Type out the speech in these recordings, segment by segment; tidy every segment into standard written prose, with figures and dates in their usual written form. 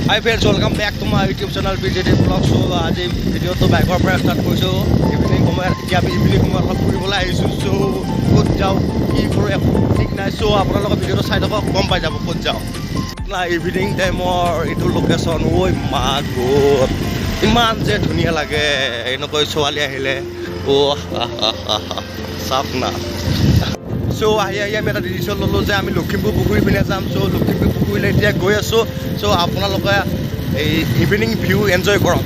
Hi friends, welcome back to my YouTube channel PJD vlog. So আজি ভিডিওটো বাইকৰ পৰা ষ্টাৰ্ট কৰিছোঁ ইভিনিং সময়ত এতিয়া আমি ইভিনিং সময়ত অলপ ফুৰিবলৈ আহিছোঁ চ' ক'ত যাওঁ কি কৰোঁ একো ঠিক নাই চ' আপোনালোকৰ ভিডিঅ'টো চাই থাকক গম পাই যাব ক'ত যাওঁ না ইভিনিং টাইমৰ এইটো লোকেশ্যন ঐ মা গ'ড ইমান যে ধুনীয়া লাগে এনেকৈ ছোৱালী আহিলে চাওক না চ' আহি আমি এটা ডিচিশ্যন ল'লোঁ যে আমি লখিমপুৰ পুখুৰী পিনে যাম চ' লখিমপুৰ পুখুৰীলৈ এতিয়া গৈ আছোঁ চ' আপোনালোকে এই ইভিনিং ভিউ এনজয় কৰক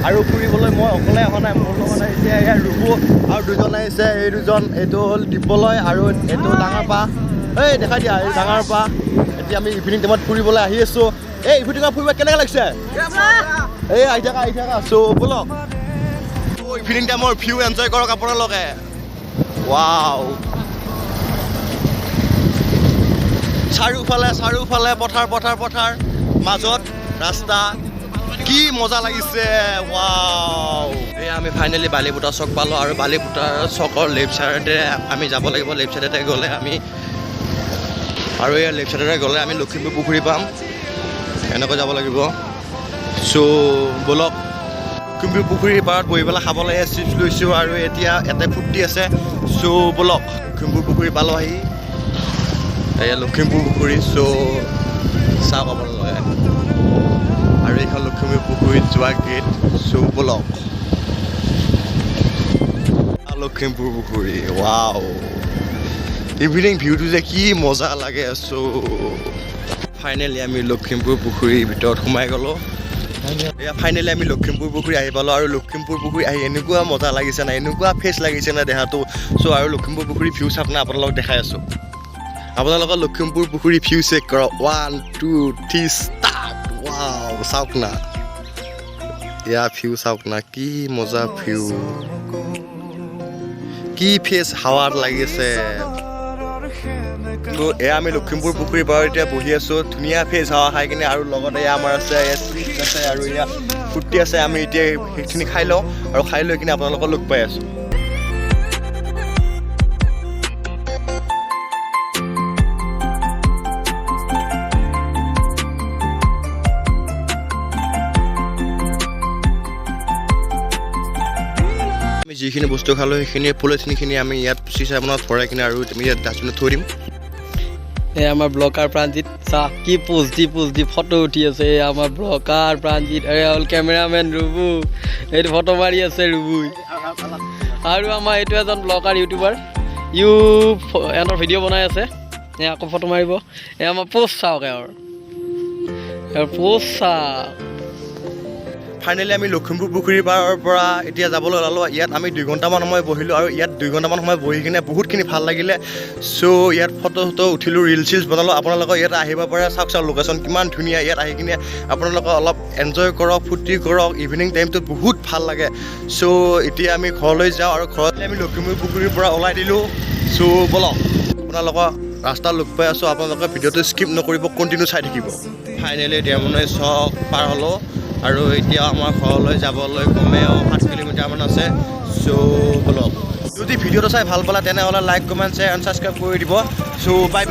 আৰু ফুৰিবলৈ মই অকলে অহা নাই মোৰ লগত আহিছে ইয়াৰ ৰুবু আৰু দুজন আহিছে এই দুজন এইটো হ'ল দিব্যলয় আৰু এইটো ডাঙৰ পা এই দেখাই দিয়া এই ডাঙৰ পা এতিয়া আমি ইভিনিং টাইমত ফুৰিবলৈ আহি আছোঁ এই ইভিনিং ফুৰিব কেনেকৈ লাগিছে এই আহি থাকা চ' ব'লক ইভিনিং টাইমৰ ভিউ এনজয় কৰক আপোনালোকে ৱাও চাৰিওফালে পথাৰ মাজত ৰাস্তা কি মজা লাগিছে ৱাও এই আমি ফাইনেলি বালিপুটা চক পালোঁ আৰু বালিপুটাৰ চকৰ লেফ্ট চাইডে আমি যাব লাগিব লেফ্ট চাইডে গ'লে আমি আৰু এই লেফ্ট চাইডে গ'লে আমি লখিমপুৰ পুখুৰী পাম এনেকৈ যাব লাগিব চ' ব'লক লখিমপুৰ পুখুৰীৰ পাৰত বহি পেলাই খাবলৈ চিপছ লৈছোঁ আৰু এতিয়া ইয়াতে ফূৰ্তি আছে চ' ব'লক লখিমপুৰ পুখুৰী পালোঁ আহি এয়া লখিমপুৰ পুখুৰী চ' চাওক আপোনালোকে আৰু এইখন লখিমপুৰ পুখুৰীত যোৱা গেট চ' ব'লক লখিমপুৰ পুখুৰী ৱাও ইভিনিং ভিউটো যে কি মজা লাগে চ' ফাইনেলি আমি লখিমপুৰ পুখুৰীৰ ভিতৰত সোমাই গ'লোঁ এয়া ফাইনেলি আমি লখিমপুৰ পুখুৰী আহি পালোঁ আৰু লখিমপুৰ পুখুৰী আহি এনেকুৱা মজা লাগিছে নাই এনেকুৱা ফ্ৰেছ লাগিছে নাই দেহাটো চ' আৰু লখিমপুৰ পুখুৰী ভিউ চাওক না আপোনালোকক দেখাই আছোঁ আপোনালোকৰ লখিমপুৰ পুখুৰী ভিউ চেক কৰক 1 2 3 ষ্টাৰ্ট ৱাও চাওক না এয়া ভিউ চাওক না কি মজা ভিউ কি ফ্ৰেছ হাৱাত লাগিছে তো এয়া আমি লখিমপুৰ পুখুৰীৰ পৰা এতিয়া বহি আছোঁ ধুনীয়া ফ্ৰেছ হাৱা খাই কিনে আৰু লগতে এয়া আমাৰ আছে ইয়াত চিপছ আছে আৰু এয়া ফূৰ্তি আছে আমি এতিয়া সেইখিনি খাই লওঁ আৰু খাই লৈ কিনে আপোনালোকক লগ পাই আছোঁ আমি যিখিনি বস্তু খালোঁ সেইখিনি পলিথিনখিনি আমি ইয়াত চিচাবনত ভৰাই কিনে আৰু আমি ইয়াত ডাষ্টবিনত থৈ দিম এই আমাৰ ব্লগাৰ প্ৰাণজিত চাহ কি পোজ দি ফটো উঠি আছে এই আমাৰ ব্লগাৰ প্ৰাণজিত আৰু হ'ল কেমেৰামেন ৰুবু এইটো ফটো মাৰি আছে ৰুবুই আৰু আমাৰ এইটো এজন ব্লগাৰ ইউটিউবাৰ এহঁতৰ ভিডিঅ' বনাই আছে এই আকৌ ফটো মাৰিব এই আমাৰ পোষ্ট চাওক এওঁৰ পোষ্ট চাওক ফাইনেলি আমি লখিমপুৰ পুখুৰীৰ পাৰৰ পৰা এতিয়া যাবলৈ ওলালোঁ ইয়াত আমি 2 ঘণ্টামান সময় বহিলোঁ আৰু ইয়াত 2 ঘণ্টামান সময় বহি কিনে বহুতখিনি ভাল লাগিলে চ' ইয়াত ফটো উঠিলোঁ ৰিল চিলছ বনালোঁ আপোনালোকৰ ইয়াত আহিব পাৰে চাওক লোকেশ্যন কিমান ধুনীয়া ইয়াত আহি কিনে আপোনালোকে অলপ এনজয় কৰক ফূৰ্তি কৰক ইভিনিং টাইমটোত বহুত ভাল লাগে চ' এতিয়া আমি ঘৰলৈ যাওঁ আৰু ঘৰত আমি লখিমপুৰ পুখুৰীৰ পৰা ওলাই দিলোঁ চ' ব'লক আপোনালোকৰ ৰাস্তা লগ পাই আছোঁ আপোনালোকে ভিডিঅ'টো স্কিপ নকৰিব কণ্টিনিউ চাই থাকিব ফাইনেলি দেওমুনৈ চক পাৰ হ'লোঁ আৰু এতিয়া আমাৰ ঘৰলৈ যাবলৈ কমেও 7 কিলোমিটাৰমান আছে চ' ব'লক যদি ভিডিঅ'টো চাই ভাল পালে তেনেহ'লে like comment share and subscribe কৰি দিব চ' বাই